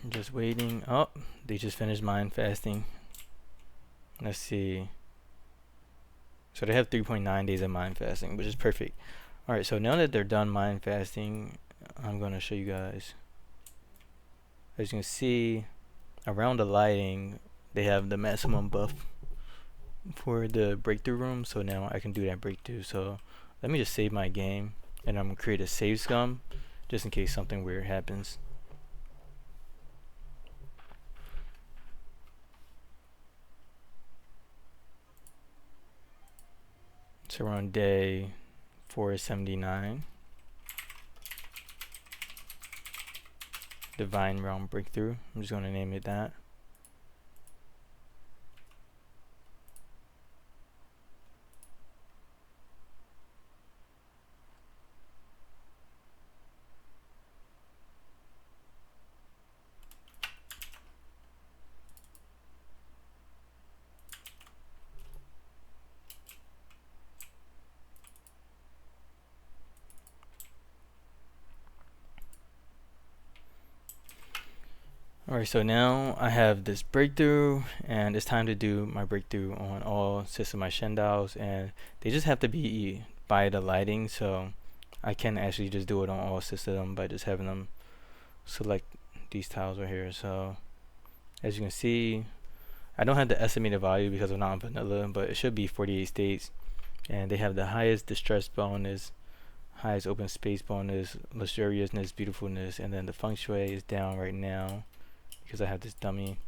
I'm just waiting. Oh, they just finished mind fasting. Let's see. So they have 3.9 days of mind fasting, which is perfect. Alright, so now that they're done mind fasting, I'm going to show you guys. As you can see, around the lighting, they have the maximum buff for the breakthrough room. So now I can do that breakthrough. So let me just save my game, and I'm going to create a save scum, just in case something weird happens. So we're on day 479. Divine Realm Breakthrough. I'm just going to name it that. Alright, so now I have this breakthrough, and it's time to do my breakthrough on all 6 of my Shendaos, and they just have to be by the lighting, so I can actually just do it on all 6 of them by just having them select these tiles right here. So as you can see, I don't have the estimated value because I'm not on vanilla, but it should be 48 states, and they have the highest distress bonus, highest open space bonus, luxuriousness, beautifulness, and then the feng shui is down right now because I have this dummy.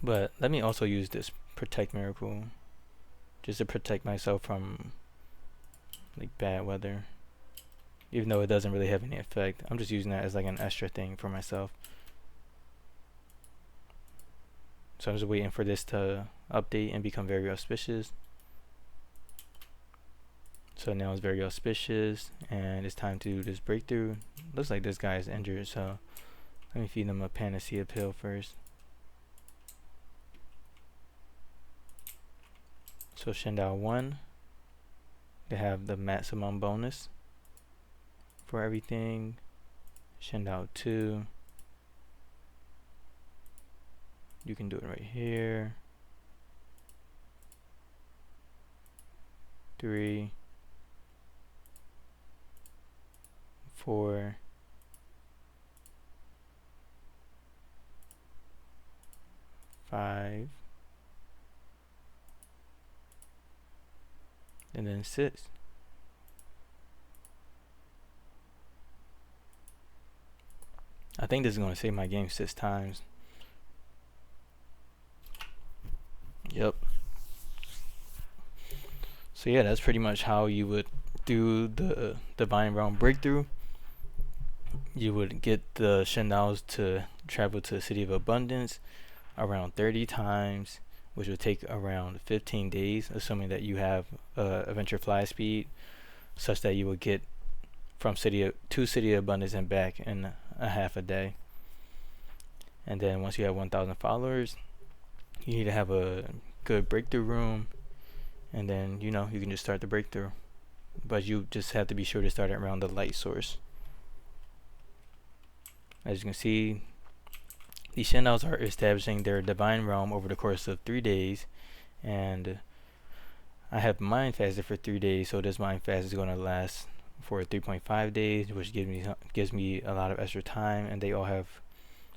But let me also use this protect miracle just to protect myself from like bad weather, even though it doesn't really have any effect. I'm just using that as like an extra thing for myself. So I'm just waiting for this to update and become very auspicious. So now it's very auspicious, and it's time to do this breakthrough. Looks like this guy is injured, so let me feed them a panacea pill first. So Shendao 1, they have the maximum bonus for everything. Shendao 2, you can do it right here. 3, 4, 5, and then 6. I think this is going to save my game 6 times. Yep. So yeah, that's pretty much how you would do the Divine Realm Breakthrough. You would get the Shendaos to travel to the City of Abundance around 30 times, which would take around 15 days, assuming that you have adventure fly speed, such that you would get from City of Abundance and back in a half a day. And then once you have 1,000 followers, you need to have a good breakthrough room, and then you can just start the breakthrough. but you just have to be sure to start it around the light source. As you can see, these Shendaos are establishing their divine realm over the course of 3 days, and I have mind fasted for 3 days, so this mind fast is going to last for 3.5 days, which gives me a lot of extra time, and they all have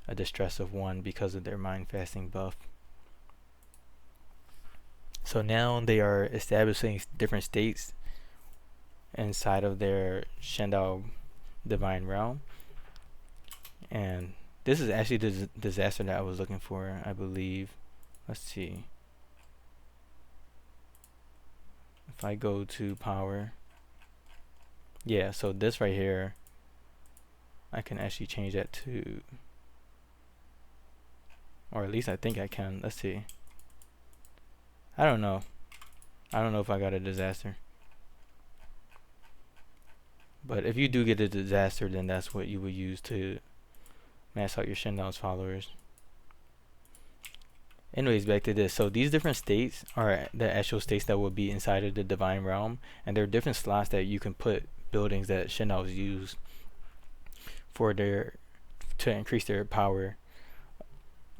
a distress of 1 because of their mind fasting buff. So now they are establishing different states inside of their Shendao divine realm, and this is actually the disaster that I was looking for, I believe. Let's see. If I go to power, yeah, so this right here, I can actually change that to, or at least I think I can. Let's see. I don't know if I got a disaster, but if you do get a disaster, then that's what you would use to max out your Shendao's followers. Anyways, back to this. So these different states are the actual states that will be inside of the divine realm, and there are different slots that you can put buildings that Shendaos use for to increase their power.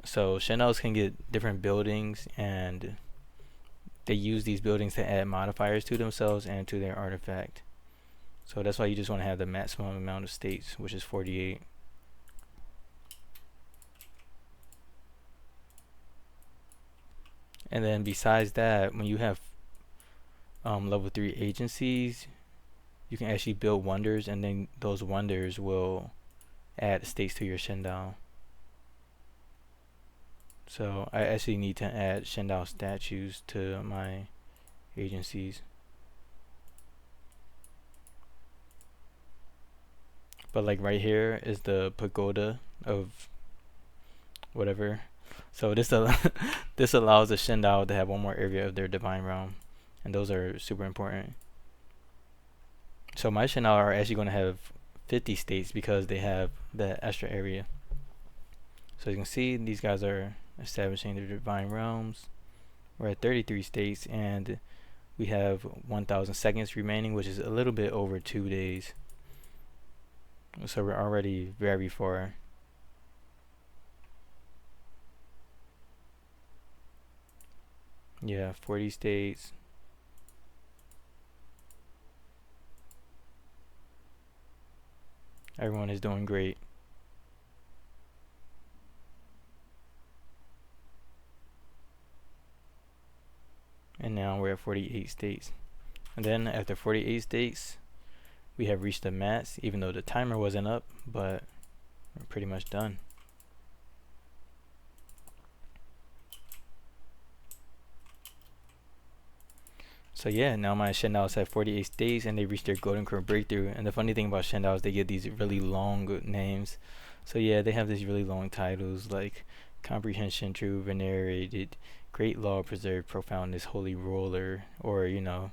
So Shendaos can get different buildings, and they use these buildings to add modifiers to themselves and to their artifact. So that's why you just want to have the maximum amount of states, which is 48. And then besides that, when you have level 3 agencies, you can actually build wonders, and then those wonders will add states to your Shendao. So I actually need to add Shendao statues to my agencies. But like right here is the pagoda of whatever. So this this allows the Shendao to have one more area of their divine realm, and those are super important. So my Shendao are actually going to have 50 states because they have the extra area. So you can see these guys are establishing their divine realms. We're at 33 states, and we have 1,000 seconds remaining, which is a little bit over 2 days. So we're already very far. Yeah, 40 states. Everyone is doing great. And now we're at 48 states. And then after 48 states, we have reached the max, even though the timer wasn't up, but we're pretty much done. So yeah, now my Shendaos have 48 states, and they reached their golden core breakthrough. And the funny thing about Shendao is they get these really long names. So yeah, they have these really long titles like Comprehension, True, Venerated, Great Law, Preserved, Profoundness, Holy Ruler, or you know,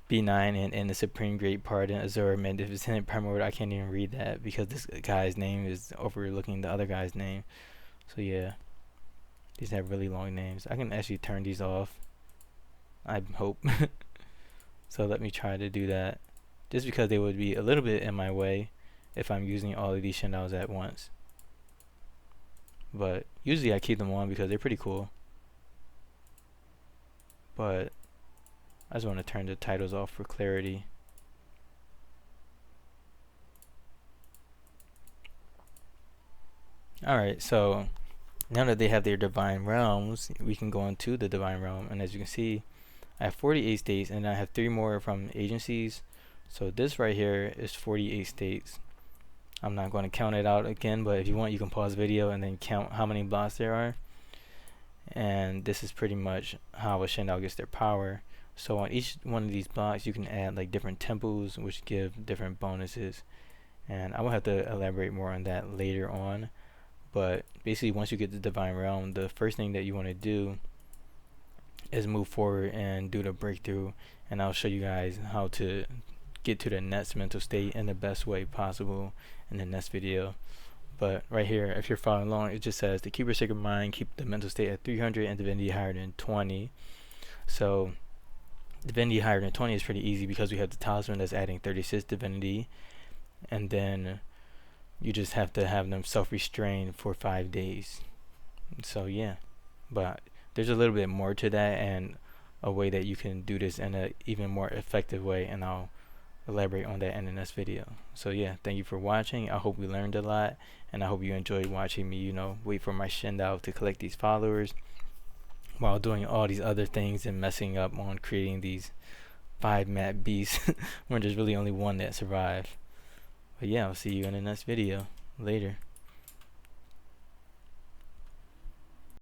B9 and the Supreme Great Pardon, Azure, Magnificent, Primordial. I can't even read that because this guy's name is overlooking the other guy's name. So yeah, these have really long names. I can actually turn these off, I hope. So let me try to do that, just because they would be a little bit in my way if I'm using all of these Shendaos at once. But usually I keep them on because they're pretty cool. But I just want to turn the titles off for clarity. Alright, so now that they have their divine realms, we can go into the divine realm, and as you can see, I have 48 states, and I have 3 more from agencies. So this right here is 48 states. I'm not going to count it out again, but if you want, you can pause the video and then count how many blocks there are. And this is pretty much how a Shendao gets their power. So on each one of these blocks, you can add like different temples, which give different bonuses. And I will have to elaborate more on that later on. But basically, once you get the divine realm, the first thing that you want to do is move forward and do the breakthrough. And I'll show you guys how to get to the next mental state in the best way possible in the next video. But right here, if you're following along, it just says to keep your sacred mind, keep the mental state at 300 and divinity higher than 20. So divinity higher than 20 is pretty easy because we have the talisman that's adding 36 divinity, and then you just have to have them self-restrain for 5 days. So yeah, but there's a little bit more to that and a way that you can do this in an even more effective way, and I'll elaborate on that in the next video. So yeah, thank you for watching. I hope you learned a lot, and I hope you enjoyed watching me, wait for my Shendao to collect these followers while doing all these other things and messing up on creating these 5 map beasts when there's really only one that survived. But yeah, I'll see you in the next video. Later.